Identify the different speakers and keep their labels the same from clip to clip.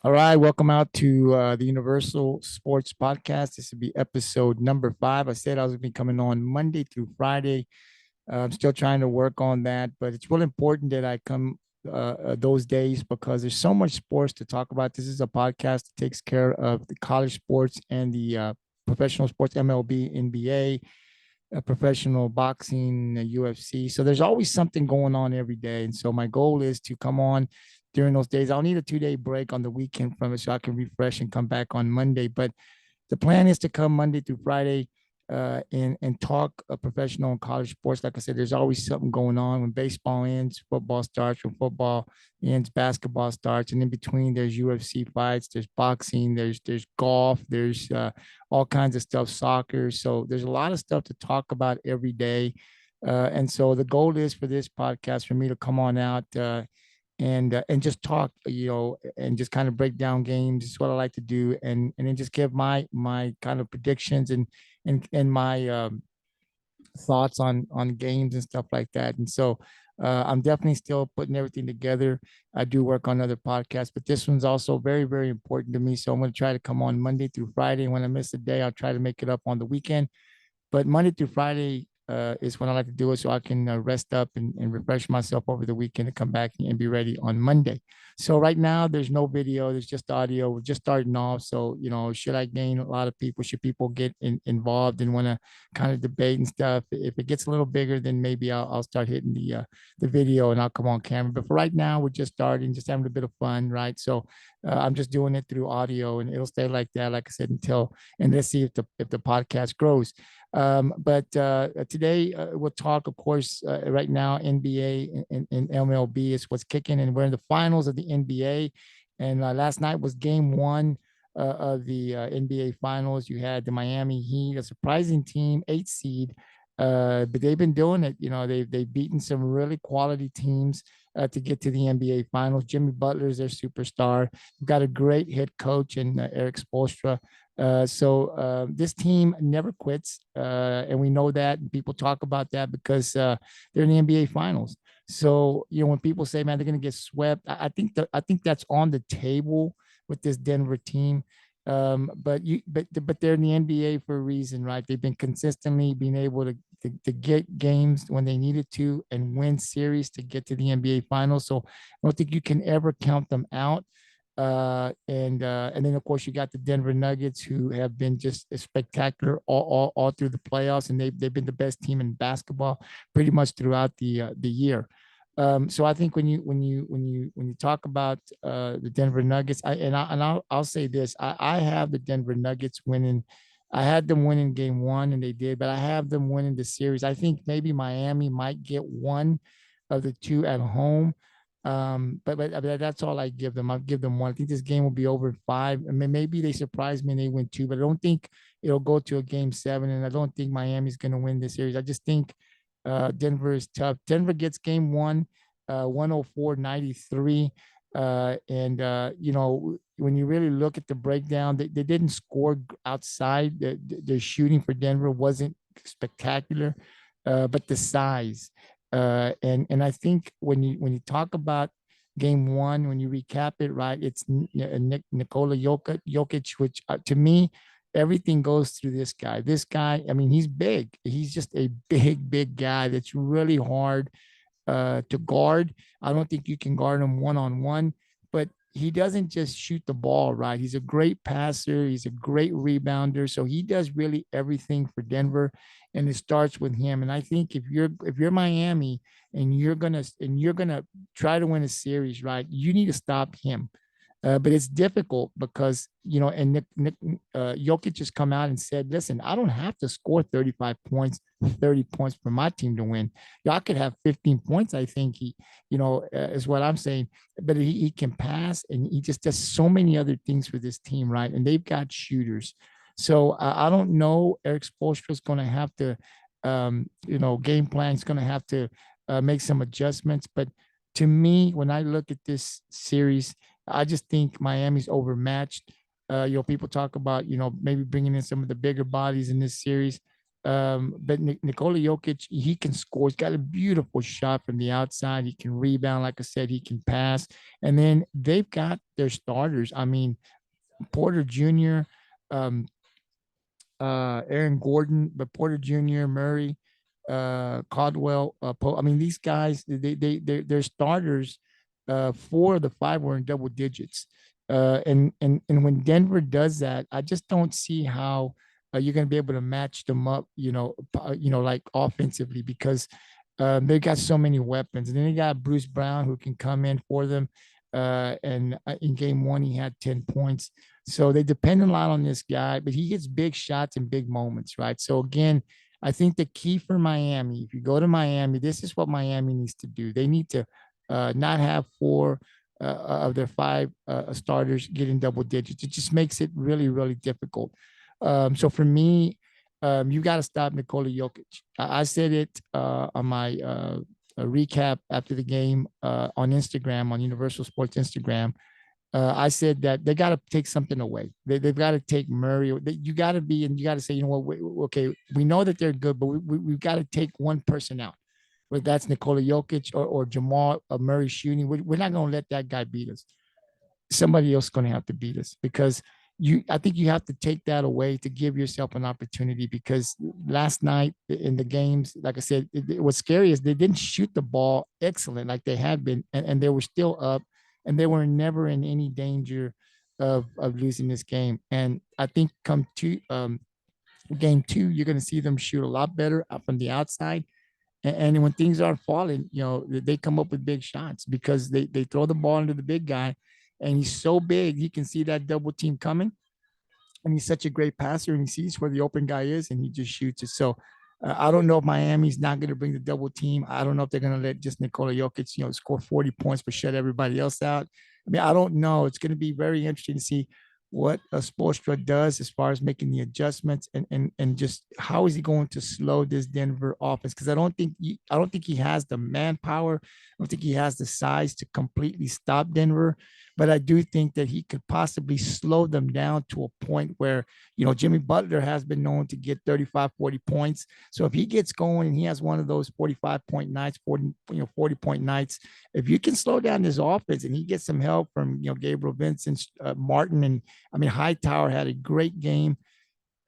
Speaker 1: All right, welcome out to the Universal Sports Podcast. This will be episode number 5. I said I was going to be coming on Monday through Friday. I'm still trying to work on that, but it's really important that I come those days because there's so much sports to talk about. This is a podcast that takes care of the college sports and the professional sports, MLB, NBA, professional boxing, UFC. So there's always something going on every day. And so my goal is to come on during those days. I'll need a 2-day break on the weekend from it so I can refresh and come back on Monday. But the plan is to come Monday through Friday and talk professional and college sports. Like I said, there's always something going on. When baseball ends, football starts. When football ends, basketball starts. And in between, there's UFC fights, there's boxing, there's golf, there's all kinds of stuff, soccer. So there's a lot of stuff to talk about every day. And so the goal is for this podcast for me to come on out and just talk, and just kind of break down games. It's what I like to do, and then just give my kind of predictions and my thoughts on games and stuff like that. And so I'm definitely still putting everything together. I do work on other podcasts, but this one's also very, very important to me. So I'm going to try to come on Monday through Friday. When I miss a day, I'll try to make it up on the weekend. But Monday through Friday is when I like to do it so I can rest up and refresh myself over the weekend and come back and be ready on Monday. So right now there's no video, there's just audio. We're just starting off. So, should I gain a lot of people? Should people get involved and want to kind of debate and stuff? If it gets a little bigger, then maybe I'll start hitting the video and I'll come on camera. But for right now, we're just starting, just having a bit of fun, right? So I'm just doing it through audio and it'll stay like that, like I said, and let's see if the podcast grows. But today we'll talk, of course, right now, NBA and MLB is what's kicking, and we're in the finals of the NBA. And last night was game one of the NBA finals. You had the Miami Heat, a surprising team, 8 seed, but they've been doing it. They've beaten some really quality teams to get to the NBA finals. Jimmy Butler is their superstar. We've got a great head coach in Eric Spoelstra. So this team never quits, and we know that. And people talk about that because they're in the NBA Finals. So when people say, "Man, they're going to get swept," I think that's on the table with this Denver team. But they're in the NBA for a reason, right? They've been consistently being able to get games when they needed to and win series to get to the NBA Finals. So I don't think you can ever count them out. And then of course you got the Denver Nuggets, who have been just spectacular all through the playoffs, and they've been the best team in basketball pretty much throughout the year. So I think when you talk about the Denver Nuggets, I'll say this: I have the Denver Nuggets winning. I had them winning game one, and they did, but I have them winning the series. I think maybe Miami might get one of the two at home. But that's all I give them. I'll give them one. I think this game will be over 5. I mean, maybe they surprise me and they win 2, but I don't think it'll go to a game 7. And I don't think Miami's going to win this series. I just think Denver is tough. Denver gets game 1, 104-93. When you really look at the breakdown, they didn't score outside. Their shooting for Denver wasn't spectacular, but the size. And I think when you talk about game 1, when you recap it, right, it's Nikola Jokic, which to me, everything goes through this guy. This guy, I mean, he's big. He's just a big guy that's really hard to guard. I don't think you can guard him one-on-one, but he doesn't just shoot the ball, right? He's a great passer. He's a great rebounder. So he does really everything for Denver, and it starts with him. And I think if you're Miami and you're gonna try to win a series, right, you need to stop him. But it's difficult because, and Nick Jokic just come out and said, listen, I don't have to score 35 points, 30 points for my team to win. Y'all could have 15 points, I think is what I'm saying. But he can pass, and he just does so many other things for this team, right? And they've got shooters. So I don't know. Eric Spoelstra is going to have to, game plan. He's going to have to make some adjustments. But to me, when I look at this series, I just think Miami's overmatched. People talk about, maybe bringing in some of the bigger bodies in this series. But Nikola Jokic, he can score. He's got a beautiful shot from the outside. He can rebound. Like I said, he can pass. And then they've got their starters. I mean, Porter Jr., um, Aaron Gordon, but Porter Jr., Murray, Caldwell. I mean, these guys, they're starters. Four of the five were in double digits. And when Denver does that, I just don't see how you're going to be able to match them up. Like offensively because they got so many weapons, and then they got Bruce Brown who can come in for them. And in game one, he had 10 points. So they depend a lot on this guy, but he gets big shots and big moments, right? So again, I think the key for Miami, if you go to Miami, this is what Miami needs to do. They need to not have four of their five starters getting double digits. It just makes it really, really difficult. So for me, you got to stop Nikola Jokic. I said it on my recap after the game on Instagram, on Universal Sports Instagram. I said that they got to take something away. They've got to take Murray. You got to be, and you got to say, you know what, okay, we know that they're good, but we've got to take one person out. Whether that's Nikola Jokic or Jamal Murray shooting, we're not going to let that guy beat us. Somebody else is going to have to beat us because I think you have to take that away to give yourself an opportunity because last night in the games, like I said, what's scary is they didn't shoot the ball excellent like they had been, and they were still up and they were never in any danger of losing this game. And I think come to game two, you're going to see them shoot a lot better from the outside. And when things aren't falling, they come up with big shots because they throw the ball into the big guy, and he's so big he can see that double team coming, and he's such a great passer, and he sees where the open guy is, and he just shoots it. So I don't know if Miami's not going to bring the double team. I don't know if they're going to let just Nikola Jokic, score 40 points but shut everybody else out. I mean, I don't know. It's going to be very interesting to see what Spoelstra does as far as making the adjustments and just how is he going to slow this Denver offense? Because I don't think he has the manpower. I don't think he has the size to completely stop Denver. But I do think that he could possibly slow them down to a point where, Jimmy Butler has been known to get 35, 40 points. So if he gets going and he has one of those 45-point nights, 40-point nights, if you can slow down this offense and he gets some help from, Gabriel Vincent, Martin, and I mean, Hightower had a great game.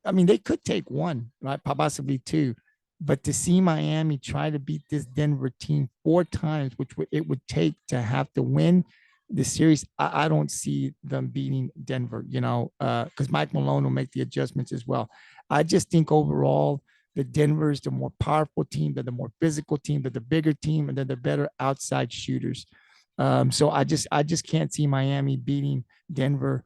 Speaker 1: I mean, they could take one, right? Possibly two. But to see Miami try to beat this Denver team four times, which it would take to have to win the series, I don't see them beating Denver, because Mike Malone will make the adjustments as well. I just think overall, the Denver is the more powerful team, they're the more physical team, they're the bigger team, and they're the better outside shooters. So I just can't see Miami beating Denver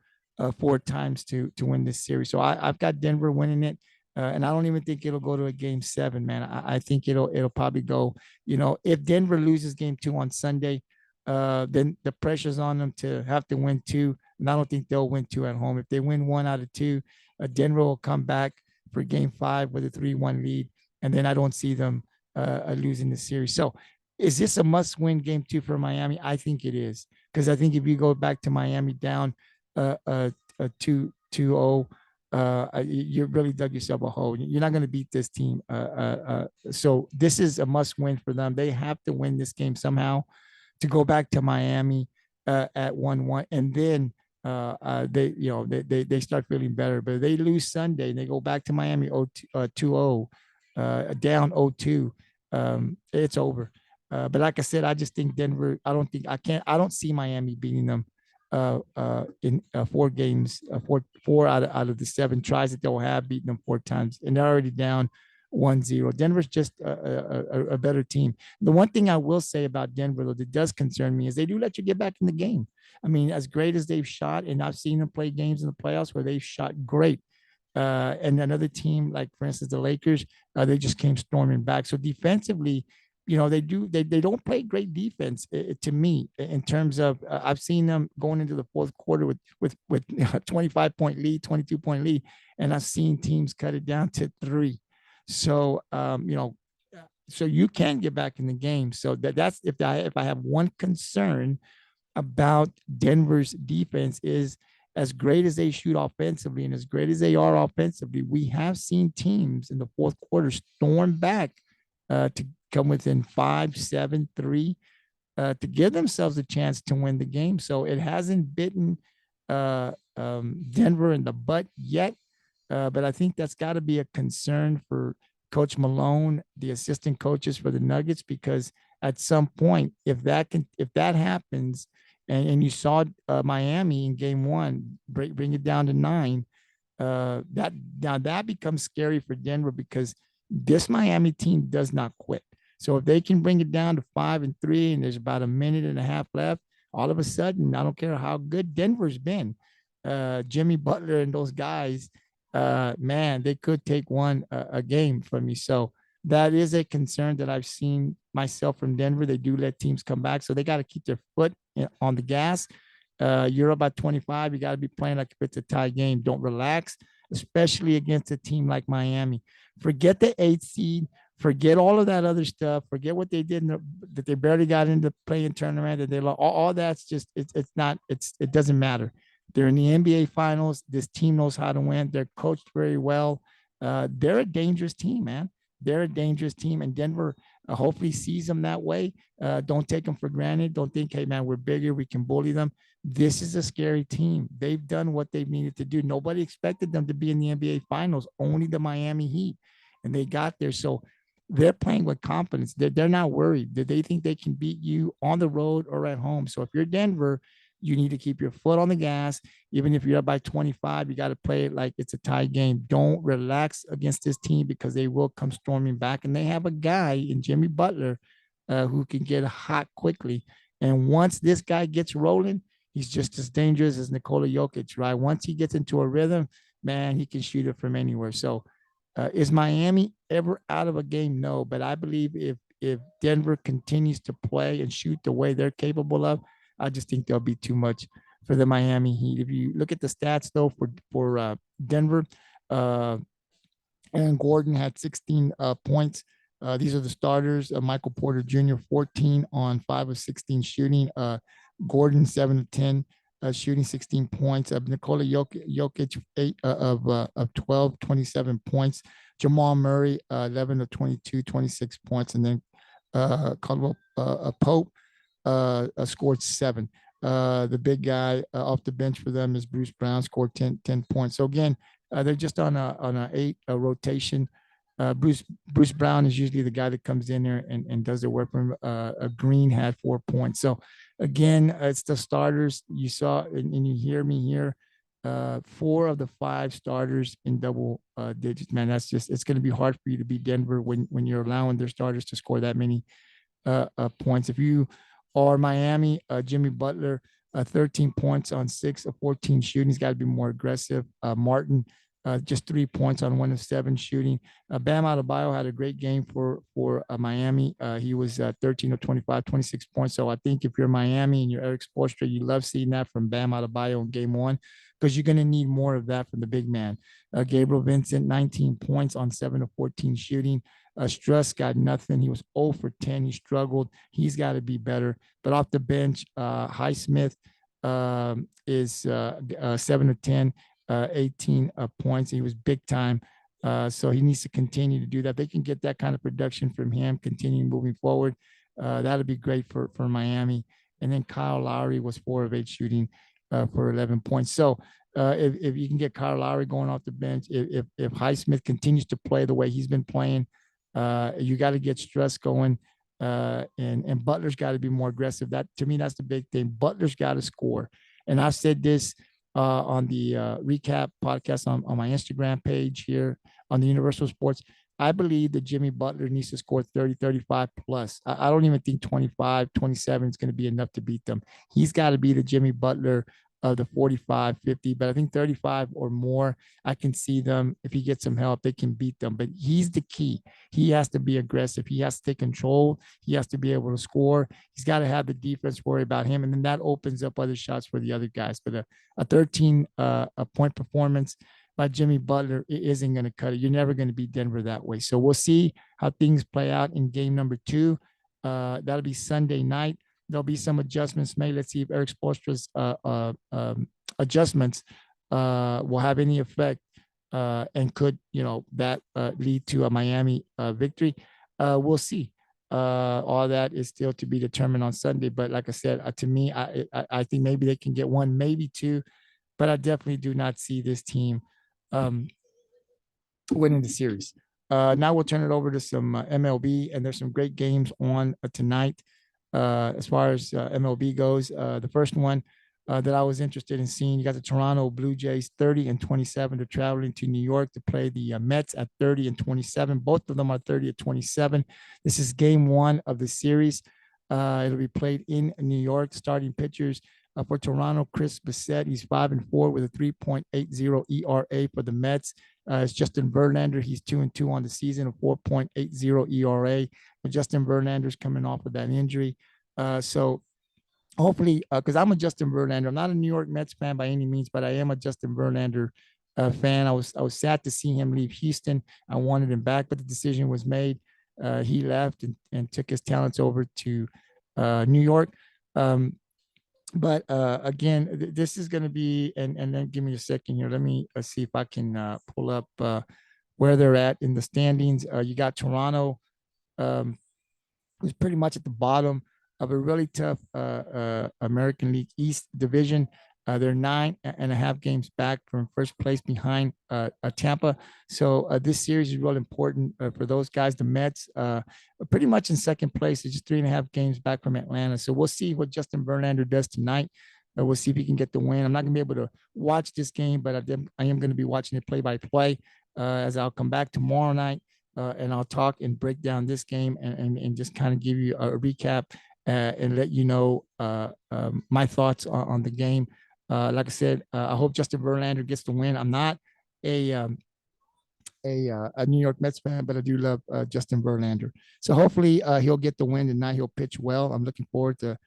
Speaker 1: four times to win this series. So I've got Denver winning it. And I don't even think it'll go to a game seven, man. I think it'll probably go, if Denver loses game two on Sunday, then the pressure's on them to have to win two. And I don't think they'll win two at home. If they win one out of two, Denver will come back for game five with a 3-1 lead. And then I don't see them losing the series. So is this a must-win game two for Miami? I think it is. Because I think if you go back to Miami down 2-0, you really dug yourself a hole. You're not going to beat this team. So this is a must-win for them. They have to win this game somehow to go back to Miami at 1-1, and then they start feeling better. But they lose Sunday and they go back to Miami 2-0, down 0-2. It's over. But like I said, I just think Denver. I don't see Miami beating them in four games, four out of the seven tries that they'll have, beating them four times, and they're already down 1-0. Denver's just a better team. The one thing I will say about Denver, though, that does concern me is they do let you get back in the game. I mean, as great as they've shot, and I've seen them play games in the playoffs where they've shot great. And another team, like for instance, the Lakers, they just came storming back. So defensively, they don't play great defense to me in terms of I've seen them going into the fourth quarter with 25-point lead, 22-point lead, and I've seen teams cut it down to 3. So so you can get back in the game. So that's if I have one concern about Denver's defense is as great as they shoot offensively and as great as they are offensively, we have seen teams in the fourth quarter storm back to come within 5, 7, 3. to give themselves a chance to win the game. So it hasn't bitten Denver in the butt yet, but I think that's got to be a concern for Coach Malone, the assistant coaches for the Nuggets, because at some point, if that happens, and you saw Miami in Game 1 bring it down to 9, that now that becomes scary for Denver because this Miami team does not quit. So if they can bring it down to 5-3, and there's about a minute and a half left, all of a sudden, I don't care how good Denver's been, Jimmy Butler and those guys, man, they could take one a game from me. So that is a concern that I've seen myself from Denver. They do let teams come back, so they got to keep their foot on the gas. You're about 25. You got to be playing like if it's a tie game. Don't relax, especially against a team like Miami. Forget the 8th seed. Forget all of that other stuff. Forget what they did that they barely got into playing tournament. That they lost. All that's just it's not it doesn't matter. They're in the NBA finals. This team knows how to win. They're coached very well. They're a dangerous team, man. They're a dangerous team, and Denver hopefully sees them that way. Don't take them for granted. Don't think, hey, man, we're bigger. We can bully them. This is a scary team. They've done what they've needed to do. Nobody expected them to be in the NBA finals, only the Miami Heat, and they got there. So they're playing with confidence. They're not worried. They think they can beat you on the road or at home. So if you're Denver, you need to keep your foot on the gas. Even if you're up by 25, you got to play it like it's a tie game. Don't relax against this team because they will come storming back. And they have a guy in Jimmy Butler who can get hot quickly. And once this guy gets rolling, he's just as dangerous as Nikola Jokic, right? Once he gets into a rhythm, man, he can shoot it from anywhere. So is Miami ever out of a game? No, but I believe if Denver continues to play and shoot the way they're capable of, I just think there'll be too much for the Miami Heat. If you look at the stats though for Denver, uh, Aaron Gordon had 16 points. These are the starters. Michael Porter Jr. 14 on 5 of 16 shooting. Gordon 7 of 10 shooting, 16 points. Nikola Jokic 8 of 12, 27 points. Jamal Murray 11 of 22, 26 points, and then Caldwell Pope scored 7. The big guy off the bench for them is Bruce Brown, scored 10 points. So again, they're just on a 8 rotation. Bruce Brown is usually the guy that comes in there and does the work for him. Green had 4 points. So again, it's the starters. You saw and you hear me here. 4 of the 5 starters in double digits. Man, it's going to be hard for you to beat Denver when you're allowing their starters to score that many points. If you are Miami, Jimmy Butler, 13 points on 6 of 14 shooting. He's got to be more aggressive. Martin, just 3 points on 1 of 7 shooting. Bam Adebayo had a great game for Miami. He was 13 of 25, 26 points. So I think if you're Miami and you're Eric Spoelstra, you love seeing that from Bam Adebayo in game 1 because you're going to need more of that from the big man. Gabriel Vincent, 19 points on 7 of 14 shooting. Struss got nothing. He was 0 for 10. He struggled. He's got to be better. But off the bench, Highsmith is 7 of 10, 18 points. He was big time. So he needs to continue to do that. They can get that kind of production from him, continuing moving forward. That'll be great for Miami. And then Kyle Lowry was 4 of 8 shooting for 11 points. So if you can get Kyle Lowry going off the bench, if Highsmith continues to play the way he's been playing, you got to get Struss going, and Butler's got to be more aggressive. That to me, that's the big thing. Butler's got to score, and I've said this on the recap podcast on my Instagram page here on the Universal Sports. I believe that Jimmy Butler needs to score 30, 35 plus. I don't even think 25, 27 is going to be enough to beat them. He's got to be the Jimmy Butler of the 45, 50, but I think 35 or more, I can see them. If he gets some help, they can beat them. But he's the key. He has to be aggressive. He has to take control. He has to be able to score. He's got to have the defense worry about him. And then that opens up other shots for the other guys. But a 13 point performance by Jimmy Butler isn't going to cut it. You're never going to beat Denver that way. So we'll see how things play out in game number 2. That'll be Sunday night. There'll be some adjustments made. Let's see if Eric Spoelstra's adjustments will have any effect and could, that lead to a Miami victory. We'll see. All that is still to be determined on Sunday. But like I said, to me, I think maybe they can get one, maybe two, but I definitely do not see this team um, winning the series. Now we'll turn it over to some MLB, and there's some great games on tonight. As far as MLB goes, the first one that I was interested in seeing, you got the Toronto Blue Jays 30-27. They're traveling to New York to play the Mets at 30-27. Both of them are 30-27. This is game one of the series. It'll be played in New York. Starting pitchers for Toronto, Chris Bassett, he's 5-4 with a 3.80 ERA. For the Mets, it's Justin Verlander. He's 2-2 on the season, a 4.80 ERA. But Justin Verlander's coming off of that injury. So hopefully, because I'm a Justin Verlander, I'm not a New York Mets fan by any means, but I am a Justin Verlander fan. I was sad to see him leave Houston. I wanted him back, but the decision was made. He left and took his talents over to New York. But again, this is going to be, and then give me a second here. Let me see if I can pull up where they're at in the standings. You got Toronto, who's pretty much at the bottom of a really tough American League East division. They're 9.5 games back from first place behind Tampa. So this series is real important for those guys. The Mets pretty much in second place. They're just 3.5 games back from Atlanta. So we'll see what Justin Verlander does tonight. We'll see if he can get the win. I'm not going to be able to watch this game, but I am going to be watching it play-by-play as I'll come back tomorrow night and I'll talk and break down this game and just kind of give you a recap and let you know my thoughts on the game. Like I said, I hope Justin Verlander gets the win. I'm not a New York Mets fan, but I do love Justin Verlander. So hopefully he'll get the win tonight. He'll pitch well. I'm looking forward to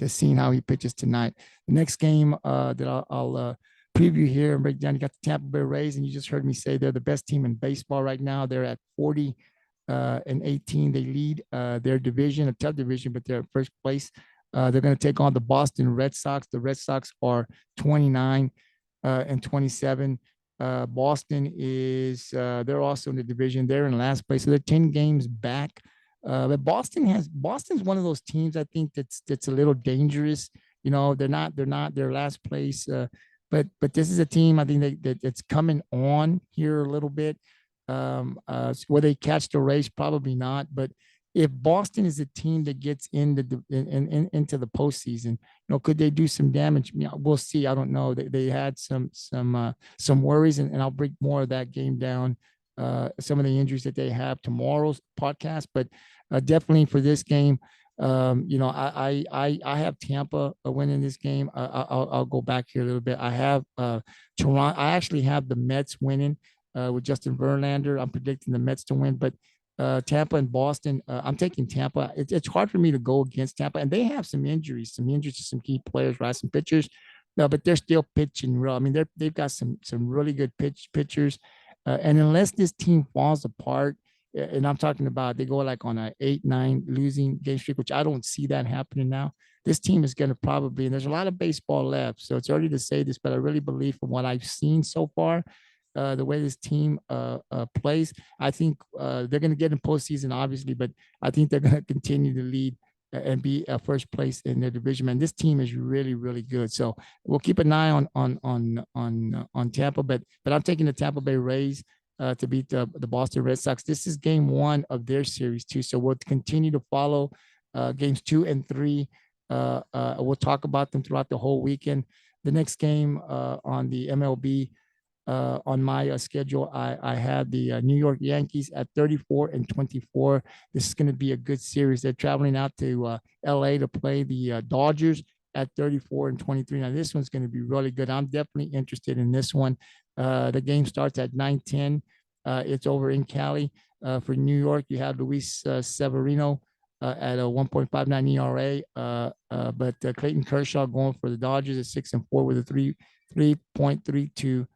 Speaker 1: seeing how he pitches tonight. The next game that I'll preview here and break down, you got the Tampa Bay Rays, and you just heard me say they're the best team in baseball right now. They're at 40-18. They lead their division, a tough division, but they're at first place. They're going to take on the Boston Red Sox. The Red Sox are 29-27. Boston is they're also in the division. They're in last place, so they're 10 games back. But Boston's one of those teams I think that's a little dangerous. You know, they're not their last place, but this is a team I think that's coming on here a little bit. Will they catch the race? Probably not, but if Boston is a team that gets into the postseason, could they do some damage? We'll see. I don't know. They had some worries, and I'll break more of that game down. Some of the injuries that they have tomorrow's podcast, but definitely for this game, I have Tampa winning this game. I'll go back here a little bit. I have Toronto. I actually have the Mets winning with Justin Verlander. I'm predicting the Mets to win, but Tampa and Boston, I'm taking Tampa. It's hard for me to go against Tampa, and they have some injuries to some key players, right? Some pitchers, no, but they're still pitching well. I mean, they've got some really good pitchers, and unless this team falls apart, and I'm talking about they go like on a 8-9 losing game streak, which I don't see that happening now. This team is going to probably, and there's a lot of baseball left, so it's early to say this, but I really believe from what I've seen so far, the way this team plays, I think they're going to get in postseason, obviously, but I think they're going to continue to lead and be first place in their division. Man, this team is really, really good. So we'll keep an eye on Tampa, but I'm taking the Tampa Bay Rays to beat the Boston Red Sox. This is game one of their series too, so we'll continue to follow games 2 and 3. We'll talk about them throughout the whole weekend. The next game on the MLB. On my schedule, I have the New York Yankees at 34-24. This is going to be a good series. They're traveling out to LA to play the Dodgers at 34-23. Now, this one's going to be really good. I'm definitely interested in this one. The game starts at 9:10. It's over in Cali. For New York, you have Luis Severino at a 1.59 ERA. But Clayton Kershaw going for the Dodgers at 6-4 with a 3.32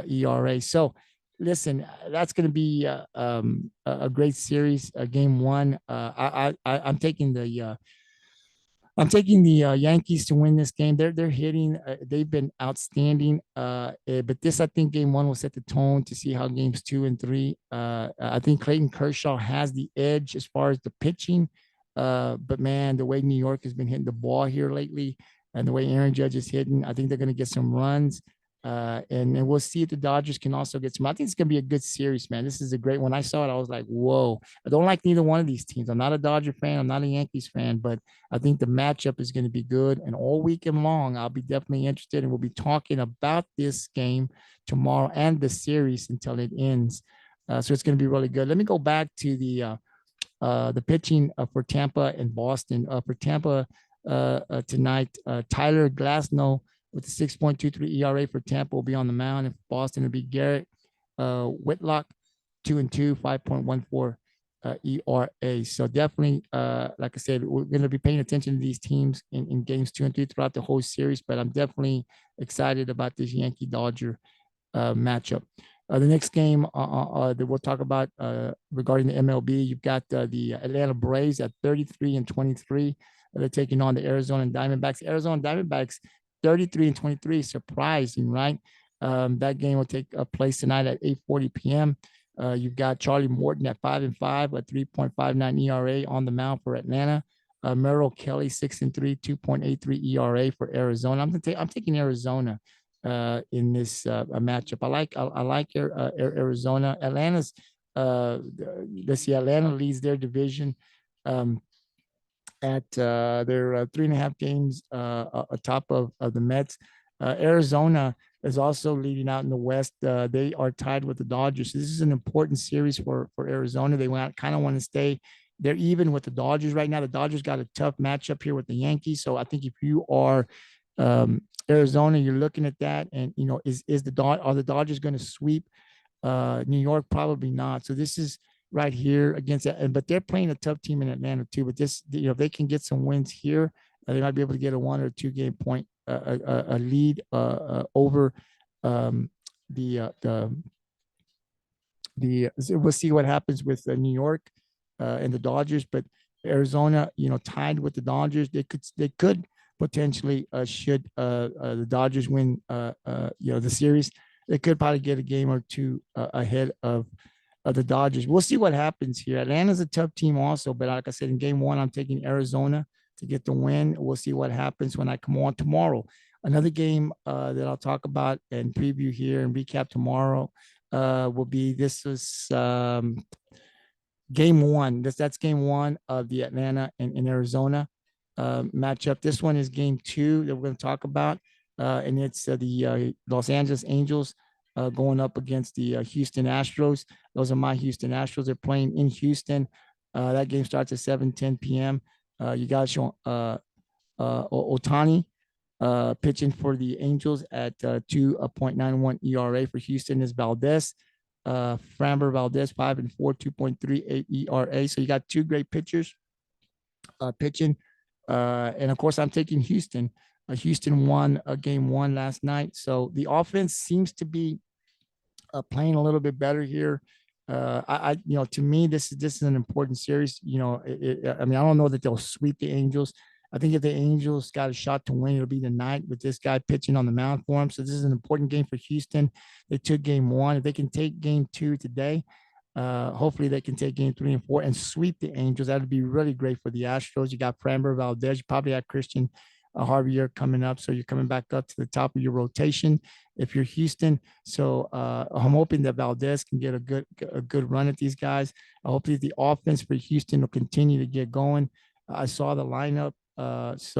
Speaker 1: ERA. So listen, that's going to be a great series. Game one, I'm taking the Yankees to win this game. They're hitting. They've been outstanding. But this, I think, game one will set the tone to see how games 2 and 3. I think Clayton Kershaw has the edge as far as the pitching. But man, the way New York has been hitting the ball here lately, and the way Aaron Judge is hitting, I think they're going to get some runs. And we'll see if the Dodgers can also get some. I think it's going to be a good series, man. This is a great one. I saw it, I was like, whoa. I don't like neither one of these teams. I'm not a Dodger fan. I'm not a Yankees fan, but I think the matchup is going to be good. And all weekend long, I'll be definitely interested. And we'll be talking about this game tomorrow and the series until it ends. So it's going to be really good. Let me go back to the pitching for Tampa and Boston. For Tampa tonight, Tyler Glasnow with a 6.23 ERA for Tampa will be on the mound. And for Boston, it'll be Garrett Whitlock, 2-2, 5.14 ERA. So definitely, like I said, we're going to be paying attention to these teams in games 2 and 3 throughout the whole series. But I'm definitely excited about this Yankee Dodger matchup. The next game that we'll talk about regarding the MLB, you've got the Atlanta Braves at 33-23. They're taking on the Arizona Diamondbacks. Arizona Diamondbacks 33-23, surprising, right? That game will take place tonight at 8:40 p.m. You've got Charlie Morton at 5-5, a 3.59 ERA on the mound for Atlanta. Merrill Kelly 6-3, 2.83 ERA for Arizona. I'm taking Arizona in this matchup. I like Arizona. Atlanta's let's see, Atlanta leads their division at they're 3.5 games atop of the Mets. Arizona is also leading out in the West. They are tied with the Dodgers. So this is an important series for Arizona. They kind of want to stay. They're even with the Dodgers right now. The Dodgers got a tough matchup here with the Yankees. So I think if you are Arizona, you're looking at that, and are the Dodgers going to sweep New York? Probably not. So this is right here against that, but they're playing a tough team in Atlanta too. But this, if they can get some wins here, they might be able to get a 1 or 2 game point a lead over the we'll see what happens with New York and the Dodgers. But Arizona, tied with the Dodgers, they could potentially should the Dodgers win the series, they could probably get a game or two ahead of the Dodgers. We'll see what happens here. Atlanta's a tough team also, but like I said, in game 1, I'm taking Arizona to get the win. We'll see what happens when I come on tomorrow. Another game that I'll talk about and preview here and recap tomorrow will be game 1. That's game 1 of the Atlanta and Arizona matchup. This one is game 2 that we're going to talk about, and it's the Los Angeles Angels going up against the Houston Astros. Those are my Houston Astros. They're playing in Houston. That game starts at 7:10 p.m. You got Otani pitching for the Angels at 2.91 ERA. For Houston is Valdez. Framber Valdez, 5-4, 2.38 ERA. So you got 2 great pitchers pitching. And of course, I'm taking Houston. Houston won game 1 last night. So the offense seems to be playing a little bit better here. To me, this is an important series. I don't know that they'll sweep the Angels. I think if the Angels got a shot to win, it'll be tonight with this guy pitching on the mound for them. So this is an important game for Houston. They took game 1. If they can take game 2 today, hopefully they can take game 3 and 4 and sweep the Angels. That would be really great for the Astros. You got Framber Valdez. You probably have Christian Javier coming up. So you're coming back up to the top of your rotation if you're Houston. So I'm hoping that Valdez can get a good run at these guys. Hopefully the offense for Houston will continue to get going. I saw the lineup. Let's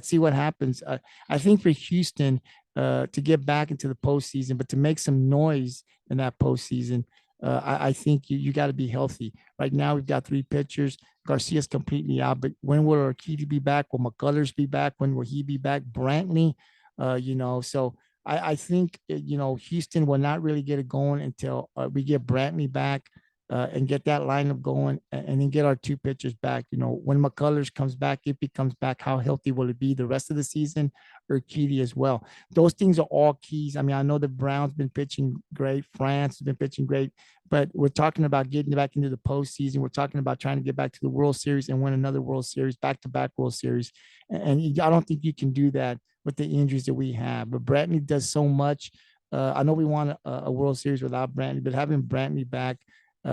Speaker 1: see what happens. I think for Houston to get back into the postseason, but to make some noise in that postseason, I think you got to be healthy. Right now, we've got 3 pitchers. Garcia's completely out, but when will Urquidy be back? Will McCullers be back? When will he be back? Brantley, so I think, Houston will not really get it going until we get Brantley back and get that lineup going and then get our 2 pitchers back. When McCullers comes back, if he comes back, how healthy will it be the rest of the season? Urquidy as well. Those things are all keys. I mean, I know the Browns been pitching great. France has been pitching great, but we're talking about getting back into the postseason. We're talking about trying to get back to the World Series and win another World Series, back-to-back World Series. And I don't think you can do that with the injuries that we have. But Brantley does so much. I know we want a World Series without Brantley, but having Brantley back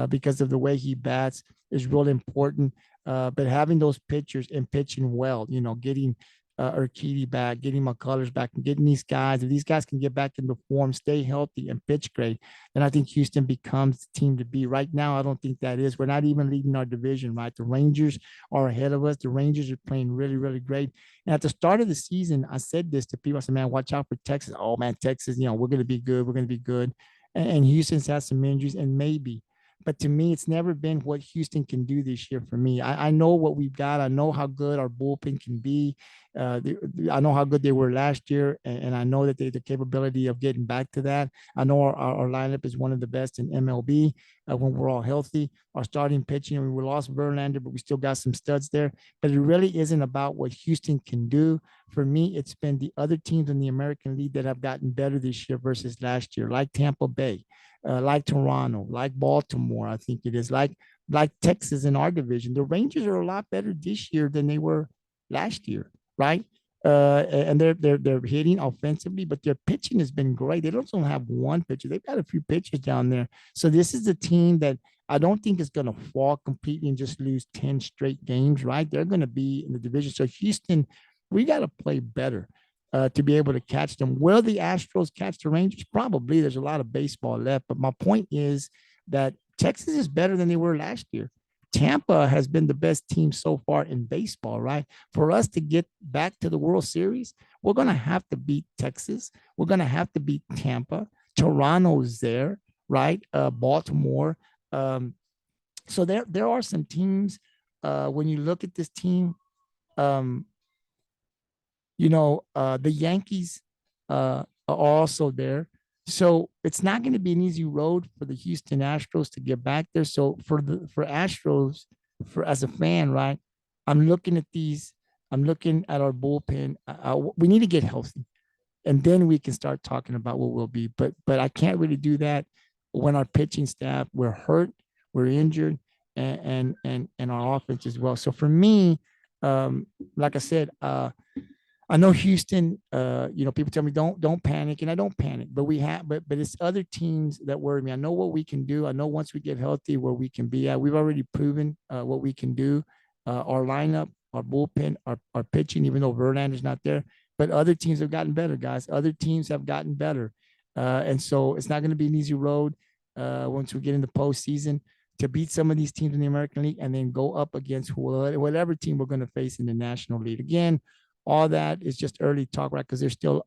Speaker 1: because of the way he bats is really important. But having those pitchers and pitching well, getting Urquidy back, getting McCullers back, and getting these guys, if these guys can get back into form, stay healthy, and pitch great, then I think Houston becomes the team to be. Right now, I don't think that is. We're not even leading our division, right? The Rangers are ahead of us. The Rangers are playing really, really great. And at the start of the season, I said this to people. I said, man, watch out for Texas. Oh, man, Texas, we're going to be good. We're going to be good. And Houston's had some injuries, and maybe. But to me, it's never been what Houston can do this year for me. I know what we've got. I know how good our bullpen can be. I know how good they were last year, and I know that they have the capability of getting back to that. I know our lineup is one of the best in MLB when we're all healthy. Our starting pitching, I mean, we lost Verlander, but we still got some studs there. But it really isn't about what Houston can do. For me, it's been the other teams in the American League that have gotten better this year versus last year, like Tampa Bay, like Toronto, like Baltimore. I think it is like Texas in our division. The Rangers are a lot better this year than they were last year, right? And they're hitting offensively, but their pitching has been great. They don't only have one pitcher; they've got a few pitchers down there. So this is a team that I don't think is going to fall completely and just lose 10 straight games, right? They're going to be in the division. So Houston, we got to play better to be able to catch them. Will the Astros catch the Rangers? Probably. There's a lot of baseball left. But my point is that Texas is better than they were last year. Tampa has been the best team so far in baseball, right? For us to get back to the World Series, we're going to have to beat Texas. We're going to have to beat Tampa. Toronto's there, right? Baltimore. So there are some teams when you look at this team. Um, the Yankees are also there. So it's not going to be an easy road for the Houston Astros to get back there. So for Astros, for as a fan, right? I'm looking at these. I'm looking at our bullpen. We need to get healthy, and then we can start talking about what we'll be. But I can't really do that when our pitching staff we're hurt, we're injured, and our offense as well. So for me, like I said, I know Houston, people tell me don't panic, and I don't panic, but but it's other teams that worry me. I know what we can do. I know once we get healthy where we can be at. We've already proven what we can do. Our lineup, our bullpen, our pitching, even though Verlander's not there, but other teams have gotten better, guys. Other teams have gotten better. And so it's not going to be an easy road once we get in the postseason to beat some of these teams in the American League and then go up against whatever team we're going to face in the National League. Again, all that is just early talk, right? Because there's still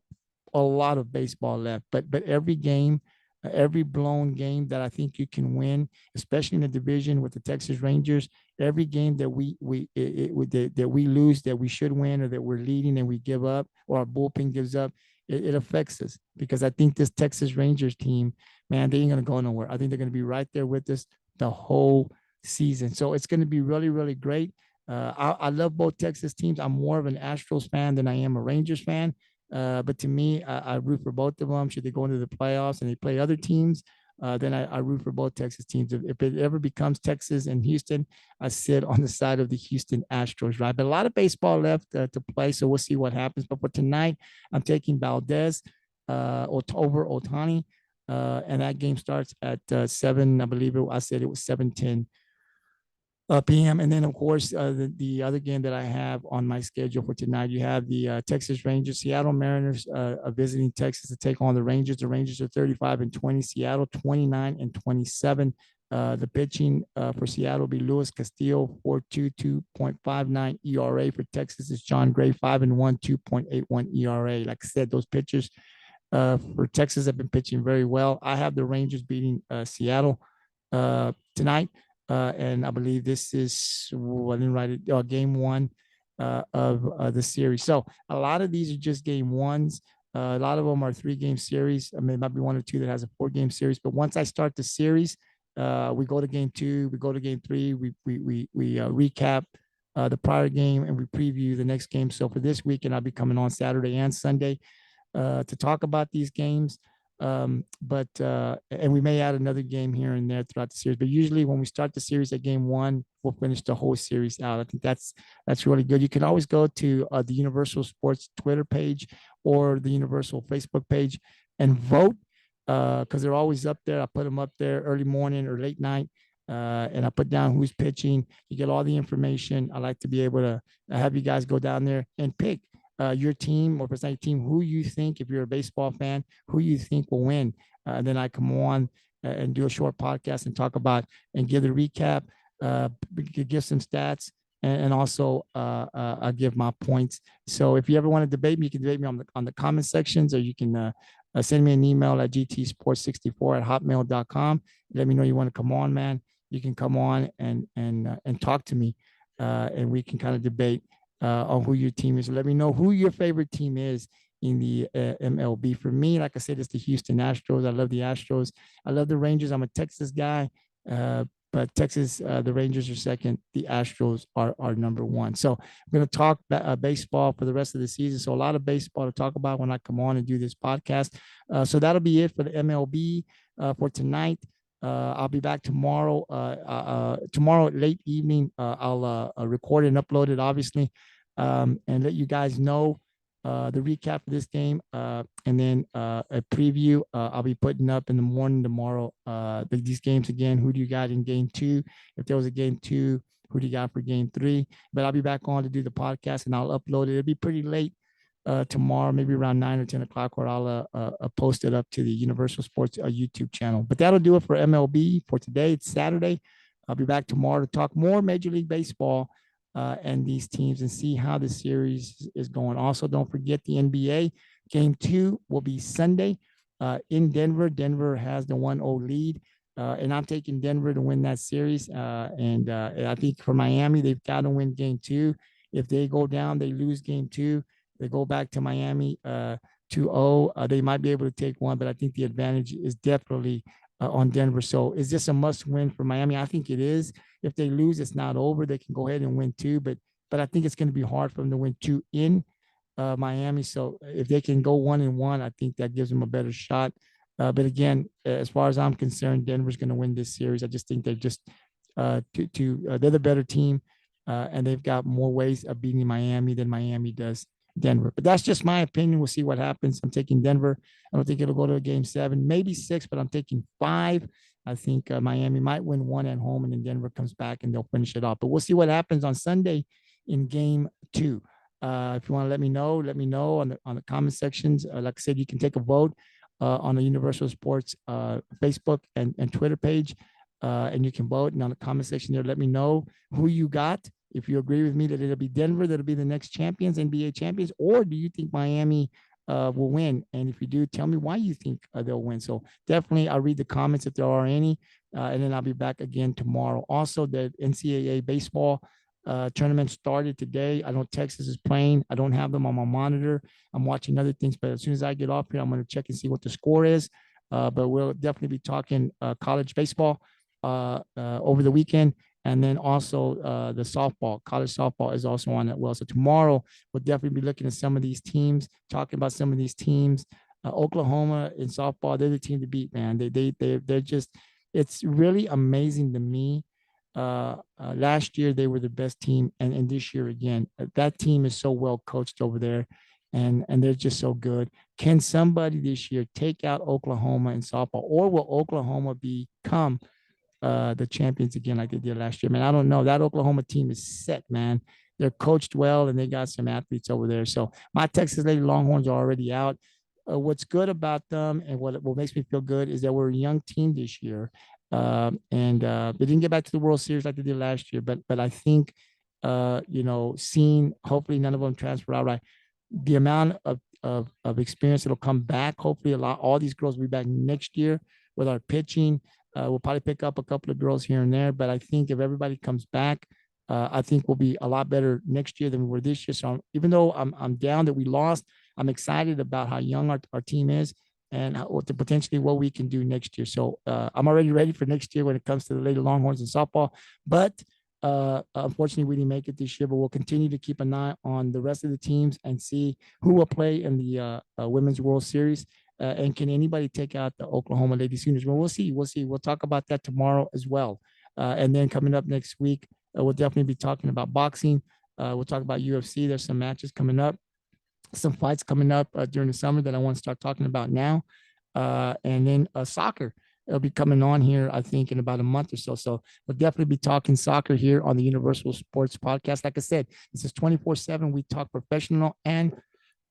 Speaker 1: a lot of baseball left. But every game, every blown game that I think you can win, especially in the division with the Texas Rangers, every game that we lose that we should win or that we're leading and we give up or our bullpen gives up, it affects us because I think this Texas Rangers team, man, they ain't gonna go nowhere. I think they're gonna be right there with us the whole season. So it's gonna be really, really great. I love both Texas teams. I'm more of an Astros fan than I am a Rangers fan. But to me, I root for both of them. Should they go into the playoffs and they play other teams, then I root for both Texas teams. If it ever becomes Texas and Houston, I sit on the side of the Houston Astros, right? But a lot of baseball left to play, so we'll see what happens. But for tonight, I'm taking Valdez over Otani, and that game starts at 7. I believe I said it was 7:10 p.m. And then, of course, the other game that I have on my schedule for tonight, you have the Texas Rangers, Seattle Mariners visiting Texas to take on the Rangers. The Rangers are 35-20, Seattle 29-27. The pitching for Seattle will be Luis Castillo, 4.22.59 ERA. For Texas is John Gray, 5-1, 2.81 ERA. Like I said, those pitchers for Texas have been pitching very well. I have the Rangers beating Seattle tonight. And I believe this is, I didn't write it, game one of the series. So a lot of these are just game ones. A lot of them are 3-game series. I mean, it might be 1 or 2 that has a 4-game series. But once I start the series, we go to game 2, we go to game 3, we recap the prior game, and we preview the next game. So for this weekend, I'll be coming on Saturday and Sunday to talk about these games. And we may add another game here and there throughout the series, but usually when we start the series at game 1, we'll finish the whole series out. I think that's really good. You can always go to the Universal Sports Twitter page or the Universal Facebook page and vote because they're always up there. I put them up there early morning or late night. and I put down who's pitching. You get all the information. I like to be able to have you guys go down there and pick your team or percent team, who you think, if you're a baseball fan, who you think will win. And then I come on and do a short podcast and talk about and give the recap, give some stats, and also I give my points. So if you ever want to debate me, you can debate me on the comment sections, or you can send me an email at gtsports64@hotmail.com. Let me know you want to come on, man. You can come on and talk to me, and we can kind of debate on who your team is. So let me know who your favorite team is in the MLB. For me, like I said, it's the Houston Astros. I love the Astros. I love the Rangers. I'm a Texas guy, but Texas, the Rangers are second. The Astros are number one. So I'm going to talk baseball for the rest of the season. So a lot of baseball to talk about when I come on and do this podcast. So that'll be it for the MLB for tonight. I'll be back tomorrow. Tomorrow late evening, I'll record and upload it, obviously, and let you guys know the recap of this game, and then a preview. I'll be putting up in the morning tomorrow. These games again. Who do you got in game 2? If there was a game 2, who do you got for game 3? But I'll be back on to do the podcast, and I'll upload it. It'll be pretty late tomorrow, maybe around 9 or 10 o'clock, or I'll post it up to the Universal Sports YouTube channel. But that'll do it for MLB for today. It's Saturday. I'll be back tomorrow to talk more Major League Baseball and these teams and see how the series is going. Also, don't forget the NBA. Game 2 will be Sunday in Denver. Denver has the 1-0 lead, and I'm taking Denver to win that series. And I think for Miami, they've got to win game 2. If they go down, they lose game 2. They go back to Miami 2-0. They might be able to take one, but I think the advantage is definitely on Denver. So is this a must win for Miami? I think it is. If they lose, it's not over. They can go ahead and win 2, but I think it's going to be hard for them to win 2 in Miami. So if they can go 1-1, I think that gives them a better shot. But again, as far as I'm concerned, Denver's going to win this series. I just think they're just they're the better team, and they've got more ways of beating Miami than Miami does Denver. But that's just my opinion. We'll see what happens. I'm taking Denver. I don't think it'll go to a game 7, maybe 6, but I'm taking 5. I think Miami might win 1 at home, and then Denver comes back and they'll finish it off. But we'll see what happens on Sunday in game 2. If you want to let me know on the comment sections. Like I said, you can take a vote on the Universal Sports Facebook and Twitter page, and you can vote. And on the comment section there, let me know who you got. If you agree with me that it'll be Denver, that'll be the next champions, NBA champions, or do you think Miami will win? And if you do, tell me why you think they'll win. So definitely, I'll read the comments if there are any, and then I'll be back again tomorrow. Also, the NCAA baseball tournament started today. I know Texas is playing. I don't have them on my monitor. I'm watching other things, but as soon as I get off here, I'm going to check and see what the score is. But we'll definitely be talking college baseball over the weekend. And then also the softball, college softball is also on that well. So tomorrow we'll definitely be looking at some of these teams, talking about some of these teams. Oklahoma in softball, they're the team to beat, man. They're just, it's really amazing to me. Last year they were the best team, and this year again, that team is so well coached over there, and they're just so good. Can somebody this year take out Oklahoma in softball, or will Oklahoma become the champions again like they did last year? Man, I don't know. That Oklahoma team is set, man. They're coached well, and they got some athletes over there. So my Texas Lady Longhorns are already out. What's good about them, and what makes me feel good, is that we're a young team this year, and they didn't get back to the World Series like they did last year. But I think, seeing, hopefully none of them transfer out, right? The amount of experience that'll come back. Hopefully, all these girls will be back next year with our pitching. We'll probably pick up a couple of girls here and there, but I think if everybody comes back, I think we'll be a lot better next year than we were this year. So even though I'm down that we lost, I'm excited about how young our team is, and potentially what we can do next year. So I'm already ready for next year when it comes to the Lady Longhorns and softball. But unfortunately, we didn't make it this year, but we'll continue to keep an eye on the rest of the teams and see who will play in the Women's World Series. And can anybody take out the Oklahoma Lady Sooners? Well, we'll see. We'll talk about that tomorrow as well. And then coming up next week, we'll definitely be talking about boxing. We'll talk about UFC. There's some matches coming up, some fights coming up during the summer that I want to start talking about now. And then soccer. It'll be coming on here, I think, in about a month or so. So we'll definitely be talking soccer here on the Universal Sports Podcast. Like I said, this is 24/7. We talk professional and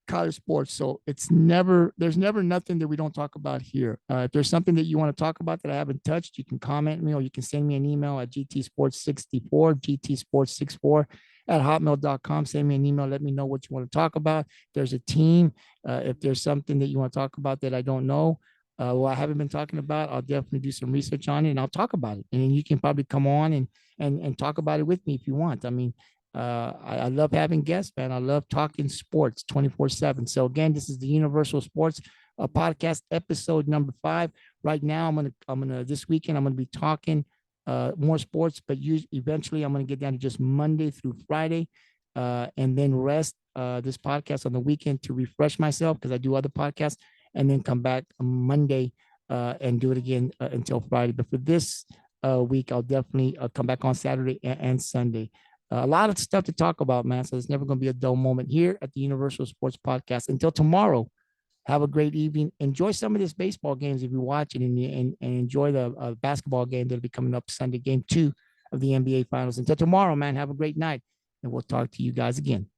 Speaker 1: college sports. So there's never nothing that we don't talk about here. If there's something that you want to talk about that I haven't touched, you can comment me or you can send me an email at gtsports64, gtsports64 at hotmail.com. Send me an email. Let me know what you want to talk about. If there's a team, if there's something that you want to talk about that I don't know, I haven't been talking about, I'll definitely do some research on it and I'll talk about it. And then you can probably come on and talk about it with me if you want. I mean, I love having guests, man. I love talking sports 24/7. So again, this is the Universal Sports Podcast, episode number 5. Right now, this weekend I'm gonna be talking more sports, but eventually I'm gonna get down to just Monday through Friday, and then rest this podcast on the weekend to refresh myself because I do other podcasts, and then come back on Monday and do it again until Friday. But for this week, I'll definitely come back on Saturday and Sunday. A lot of stuff to talk about, man. So it's never going to be a dull moment here at the Universal Sports Podcast. Until tomorrow, have a great evening. Enjoy some of this baseball games if you're watching, and enjoy the basketball game that'll be coming up Sunday, game 2 of the NBA Finals. Until tomorrow, man, have a great night, and we'll talk to you guys again.